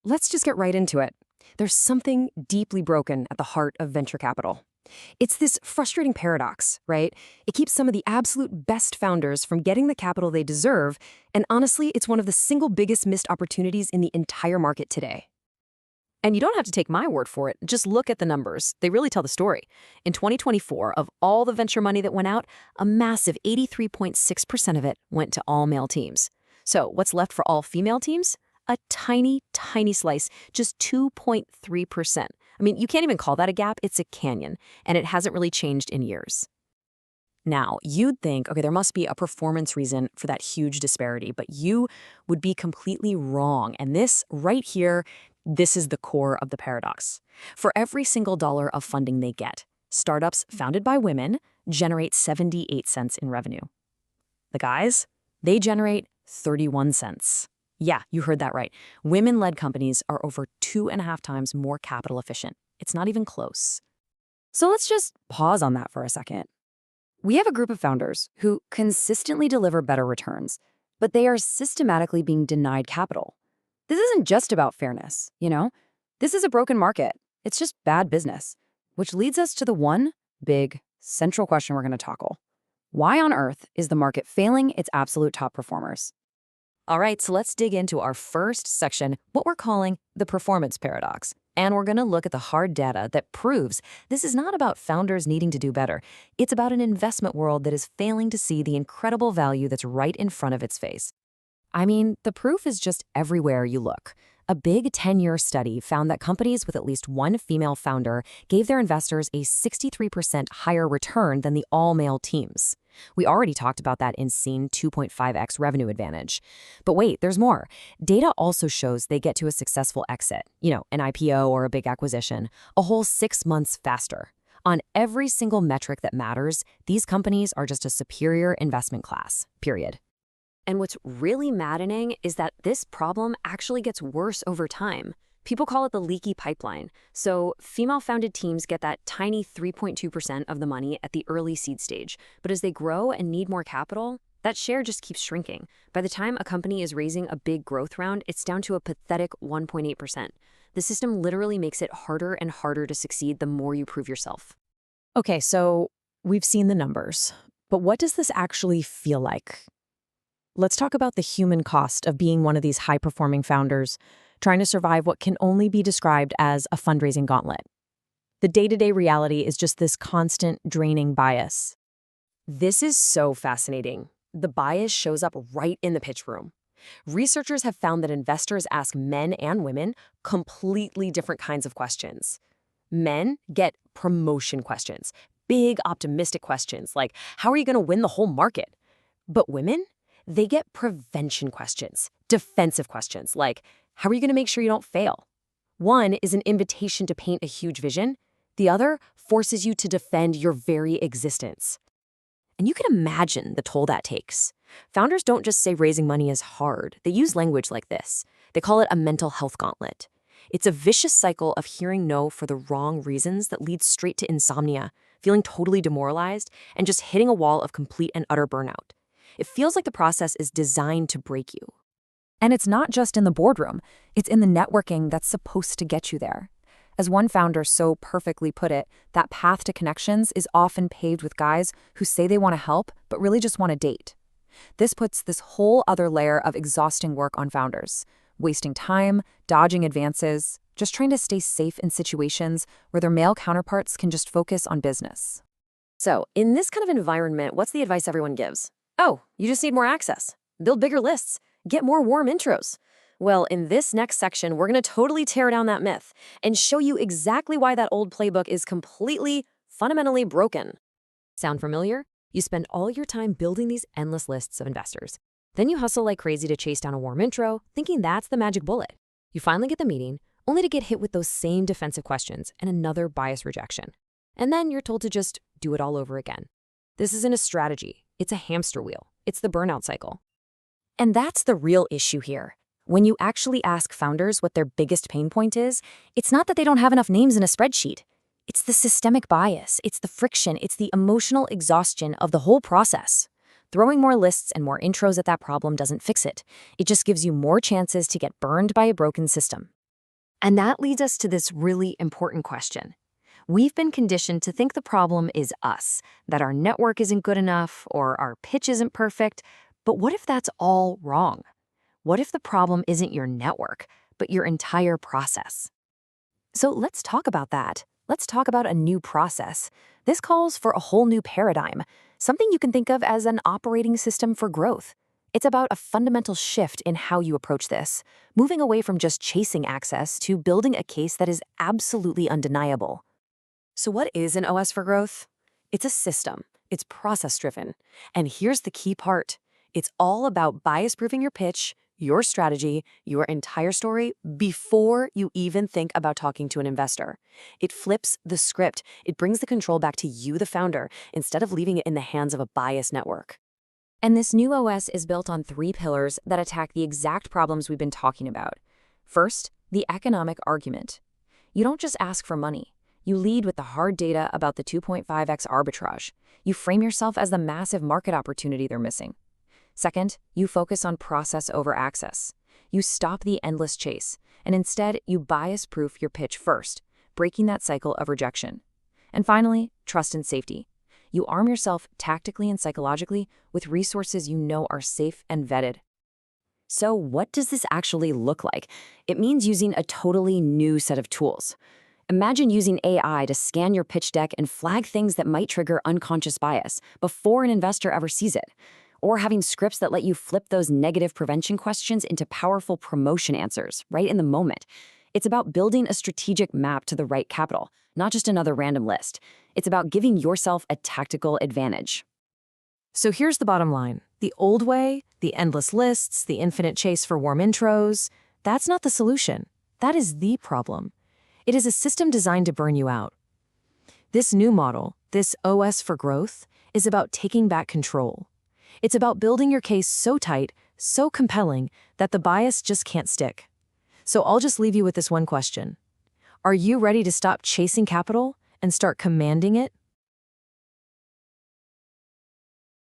Let's just get right into it. There's something deeply broken at the heart of venture capital. It's this frustrating paradox, right? It keeps some of the absolute best founders from getting the capital they deserve, and honestly, it's one of the single biggest missed opportunities in the entire market today. And you don't have to take my word for it. Just look at the numbers. They really tell the story. In 2024, of all the venture money that went out, a massive 83.6% of it went to all male teams. So what's left for all female teams? A tiny, tiny slice, just 2.3%. I mean, you can't even call that a gap. It's a canyon, and it hasn't really changed in years. Now, you'd think, okay, there must be a performance reason for that huge disparity, but you would be completely wrong. And this right here, this is the core of the paradox. For every single dollar of funding they get, startups founded by women generate 78 cents in revenue. The guys, they generate 31 cents. Yeah, you heard that right. Women-led companies are over 2.5 times more capital efficient. It's not even close. So let's just pause on that for a second. We have a group of founders who consistently deliver better returns, but they are systematically being denied capital. This isn't just about fairness, you know? This is a broken market. It's just bad business, which leads us to the one big, central question we're going to tackle. Why on earth is the market failing its absolute top performers? All right, so let's dig into our first section, what we're calling the performance paradox. And we're going to look at the hard data that proves this is not about founders needing to do better. It's about an investment world that is failing to see the incredible value that's right in front of its face. I mean, the proof is just everywhere you look. A big 10-year study found that companies with at least one female founder gave their investors a 63% higher return than the all-male teams. We already talked about that insane 2.5x revenue advantage. But wait, there's more. Data also shows they get to a successful exit, an IPO or a big acquisition, a whole 6 months faster. On every single metric that matters, these companies are just a superior investment class, period. And what's really maddening is that this problem actually gets worse over time. People call it the leaky pipeline. So female-founded teams get that tiny 3.2% of the money at the early seed stage. But as they grow and need more capital, that share just keeps shrinking. By the time a company is raising a big growth round, it's down to a pathetic 1.8%. The system literally makes it harder and harder to succeed the more you prove yourself. Okay, so we've seen the numbers. But what does this actually feel like? Let's talk about the human cost of being one of these high-performing founders, trying to survive what can only be described as a fundraising gauntlet. The day-to-day reality is just this constant draining bias. This is so fascinating. The bias shows up right in the pitch room. Researchers have found that investors ask men and women completely different kinds of questions. Men get promotion questions, big optimistic questions like, how are you going to win the whole market? But women? They get prevention questions, defensive questions, like, how are you going to make sure you don't fail? One is an invitation to paint a huge vision. The other forces you to defend your very existence. And you can imagine the toll that takes. Founders don't just say raising money is hard. They use language like this. They call it a mental health gauntlet. It's a vicious cycle of hearing no for the wrong reasons that leads straight to insomnia, feeling totally demoralized, and just hitting a wall of complete and utter burnout. It feels like the process is designed to break you. And it's not just in the boardroom. It's in the networking that's supposed to get you there. As one founder so perfectly put it, that path to connections is often paved with guys who say they want to help, but really just want to date. This puts this whole other layer of exhausting work on founders, wasting time, dodging advances, just trying to stay safe in situations where their male counterparts can just focus on business. So, in this kind of environment, what's the advice everyone gives? Oh, you just need more access. Build bigger lists. Get more warm intros. Well, in this next section, we're going to totally tear down that myth and show you exactly why that old playbook is completely, fundamentally broken. Sound familiar? You spend all your time building these endless lists of investors. Then you hustle like crazy to chase down a warm intro, thinking that's the magic bullet. You finally get the meeting, only to get hit with those same defensive questions and another bias rejection. And then you're told to just do it all over again. This isn't a strategy. It's a hamster wheel. It's the burnout cycle. And that's the real issue here. When you actually ask founders what their biggest pain point is, it's not that they don't have enough names in a spreadsheet. It's the systemic bias, it's the friction, it's the emotional exhaustion of the whole process. Throwing more lists and more intros at that problem doesn't fix it. It just gives you more chances to get burned by a broken system. And that leads us to this really important question. We've been conditioned to think the problem is us, that our network isn't good enough or our pitch isn't perfect. But what if that's all wrong? What if the problem isn't your network, but your entire process? So let's talk about that. Let's talk about a new process. This calls for a whole new paradigm, something you can think of as an operating system for growth. It's about a fundamental shift in how you approach this, moving away from just chasing access to building a case that is absolutely undeniable. So what is an OS for growth? It's a system. It's process-driven. And here's the key part. It's all about bias-proofing your pitch, your strategy, your entire story before you even think about talking to an investor. It flips the script. It brings the control back to you, the founder, instead of leaving it in the hands of a biased network. And this new OS is built on 3 pillars that attack the exact problems we've been talking about. First, the economic argument. You don't just ask for money. You lead with the hard data about the 2.5x arbitrage. You frame yourself as the massive market opportunity they're missing. Second, you focus on process over access. You stop the endless chase, and instead you bias-proof your pitch first, breaking that cycle of rejection. And finally, trust and safety. You arm yourself tactically and psychologically with resources you know are safe and vetted. So what does this actually look like? It means using a totally new set of tools. Imagine using AI to scan your pitch deck and flag things that might trigger unconscious bias before an investor ever sees it. Or having scripts that let you flip those negative prevention questions into powerful promotion answers right in the moment. It's about building a strategic map to the right capital, not just another random list. It's about giving yourself a tactical advantage. So here's the bottom line. The old way, the endless lists, the infinite chase for warm intros, that's not the solution. That is the problem. It is a system designed to burn you out. This new model, this OS for growth, is about taking back control. It's about building your case so tight, so compelling, that the bias just can't stick. So I'll just leave you with this one question. Are you ready to stop chasing capital and start commanding it?